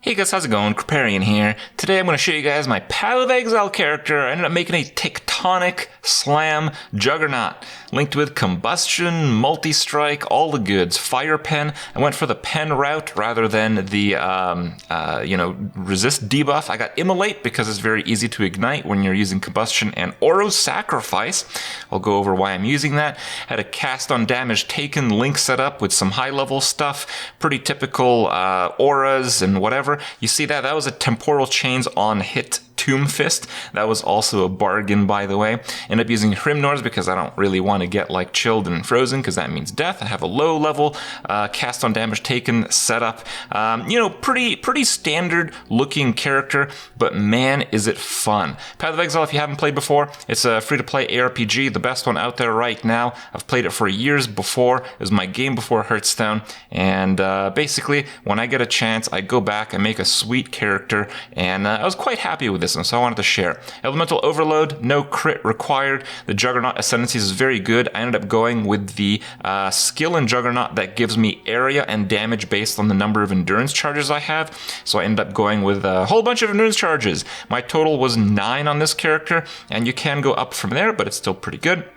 Hey guys, how's it going? Kriparian here. Today I'm going to show you guys my Path of Exile character. I ended up making a Tectonic Slam Juggernaut, linked with Combustion, Multi-Strike, all the goods, Fire Pen. I went for the Pen route rather than the, Resist debuff. I got Immolate because it's very easy to ignite when you're using Combustion, and Oro Sacrifice. I'll go over why I'm using that. Had a Cast on Damage Taken link set up with some high-level stuff, pretty typical auras and whatever. You see that? That was a Temporal Chains on hit Tomb Fist. That was also a bargain, by the way. End up using Hrimnors because I don't really want to get like chilled and frozen because that means death. I have a low level Cast on Damage Taken setup. Pretty standard looking character, but man, is it fun. Path of Exile, if you haven't played before, it's a free-to-play ARPG, the best one out there right now. I've played it for years before. It was my game before Hearthstone, and basically, when I get a chance, I go back and make a sweet character, and I was quite happy with this one, so I wanted to share. Elemental Overload, no crit required. The Juggernaut Ascendancies is very good. I ended up going with the skill in Juggernaut that gives me area and damage based on the number of endurance charges I have, so I ended up going with a whole bunch of endurance charges. My total was 9 on this character, and you can go up from there, but it's still pretty good.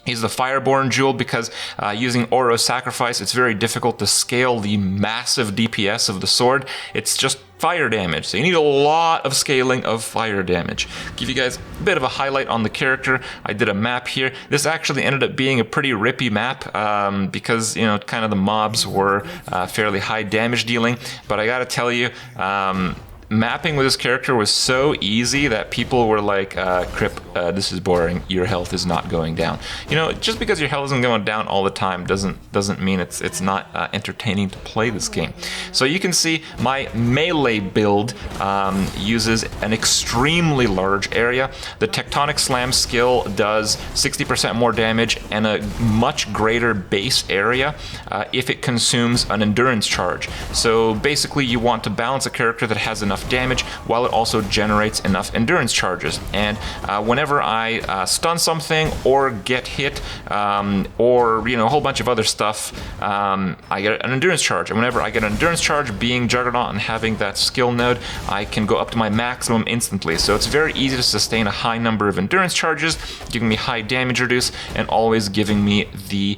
He's the Fireborn Jewel because using Oro Sacrifice, it's very difficult to scale the massive DPS of the sword. It's just fire damage, so you need a lot of scaling of fire damage. Give you guys a bit of a highlight on the character. I did a map here. This actually ended up being a pretty rippy map because, kind of the mobs were fairly high damage dealing, but I gotta tell you, mapping with this character was so easy that people were like, Krip, this is boring. Your health is not going down. Just because your health isn't going down all the time doesn't mean it's not entertaining to play this game. So you can see my melee build uses an extremely large area. The Tectonic Slam skill does 60% more damage and a much greater base area if it consumes an endurance charge. So basically you want to balance a character that has enough damage while it also generates enough endurance charges. And whenever I stun something or get hit or a whole bunch of other stuff, I get an endurance charge. And whenever I get an endurance charge, being Juggernaut and having that skill node, I can go up to my maximum instantly. So it's very easy to sustain a high number of endurance charges, giving me high damage reduce and always giving me the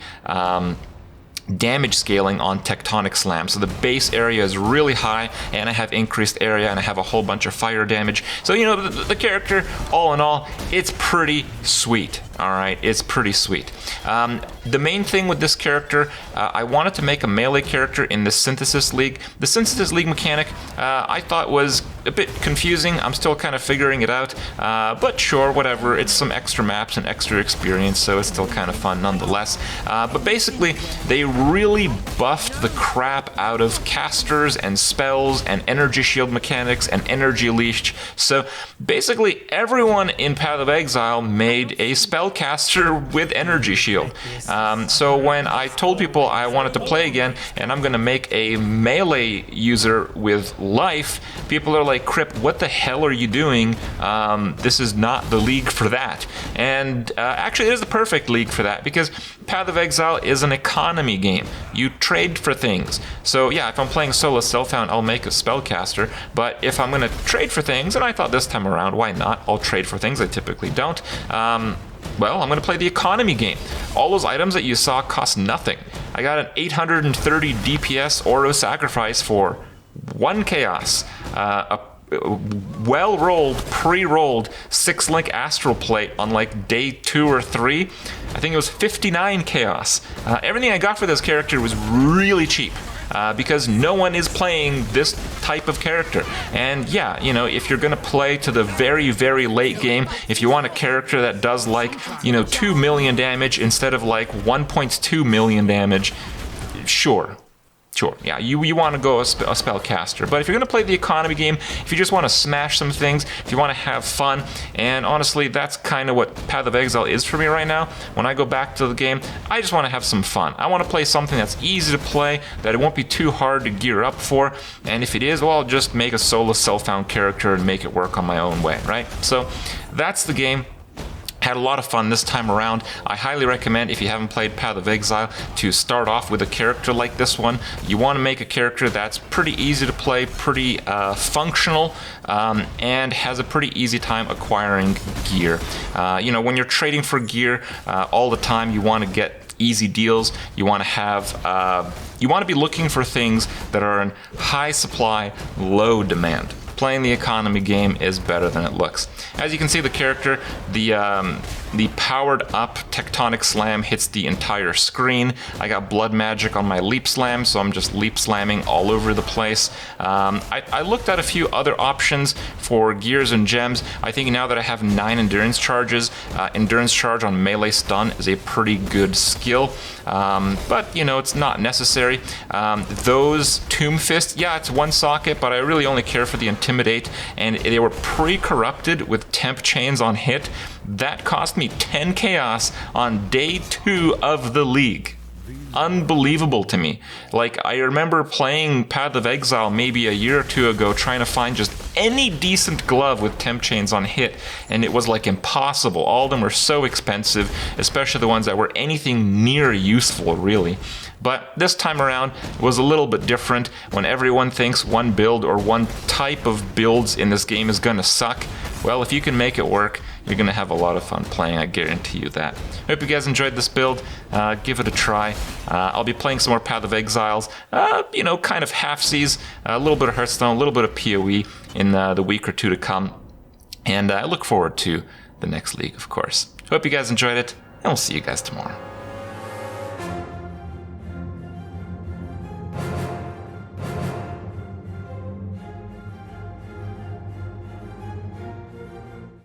damage scaling on Tectonic Slam. So the base area is really high, and I have increased area, and I have a whole bunch of fire damage. So, the character, all in all, it's pretty sweet. All right, it's pretty sweet. The main thing with this character, I wanted to make a melee character in the Synthesis League. The Synthesis League mechanic, I thought was a bit confusing. I'm still kind of figuring it out, but sure, whatever. It's some extra maps and extra experience, so it's still kind of fun nonetheless. But basically, they really buffed the crap out of casters and spells and energy shield mechanics and energy leash. So basically, everyone in Path of Exile made a spellcaster with energy shield. So when I told people I wanted to play again and I'm going to make a melee user with life, people are like, Krip, what the hell are you doing? This is not the league for that. And actually, it is the perfect league for that because Path of Exile is an economy game. You trade for things. So yeah, if I'm playing solo Self-Found, I'll make a spellcaster. But if I'm going to trade for things, and I thought this time around, why not? I'll trade for things. I typically don't. Well, I'm going to play the economy game. All those items that you saw cost nothing. I got an 830 DPS Oro Sacrifice for 1 Chaos. A well-rolled, pre-rolled 6-link Astral Plate on like day 2 or 3. I think it was 59 Chaos. Everything I got for this character was really cheap. Because no one is playing this type of character. And yeah, if you're going to play to the very, very late game, if you want a character that does like, 2 million damage instead of like 1.2 million damage, sure, yeah, you want to go a spellcaster. But if you're going to play the economy game, if you just want to smash some things, if you want to have fun, and honestly, that's kind of what Path of Exile is for me right now. When I go back to the game, I just want to have some fun. I want to play something that's easy to play, that it won't be too hard to gear up for, and if it is, well, I'll just make a solo Self-Found character and make it work on my own way, right? So that's the game. Had a lot of fun this time around. I highly recommend, if you haven't played Path of Exile, to start off with a character like this one. You want to make a character that's pretty easy to play, pretty functional, and has a pretty easy time acquiring gear. You know, when you're trading for gear all the time, you want to get easy deals. You want to have, you want to be looking for things that are in high supply, low demand. Playing the economy game is better than it looks. As you can see, the character, the powered up Tectonic Slam hits the entire screen. I got blood magic on my leap slam, so I'm just leap slamming all over the place. I looked at a few other options for gears and gems. I think now that I have 9 endurance charges, endurance charge on melee stun is a pretty good skill. But you know, it's not necessary. Those Tomb Fist, yeah, it's one socket, but I really only care for the Intimidate, and they were pre-corrupted with temp chains on hit. That cost me 10 chaos on day 2 of the league. Unbelievable to me. Like, I remember playing Path of Exile maybe a year or two ago, trying to find just any decent glove with temp chains on hit, and it was like impossible. All of them were so expensive, especially the ones that were anything near useful, really. But this time around was a little bit different. When everyone thinks one build or one type of builds in this game is gonna suck, well, if you can make it work, you're gonna have a lot of fun playing, I guarantee you that. Hope you guys enjoyed this build. Give it a try. I'll be playing some more Path of Exiles, you know, kind of halfsies, a little bit of Hearthstone, a little bit of PoE in the week or two to come. And I look forward to the next league, of course. Hope you guys enjoyed it, and we'll see you guys tomorrow.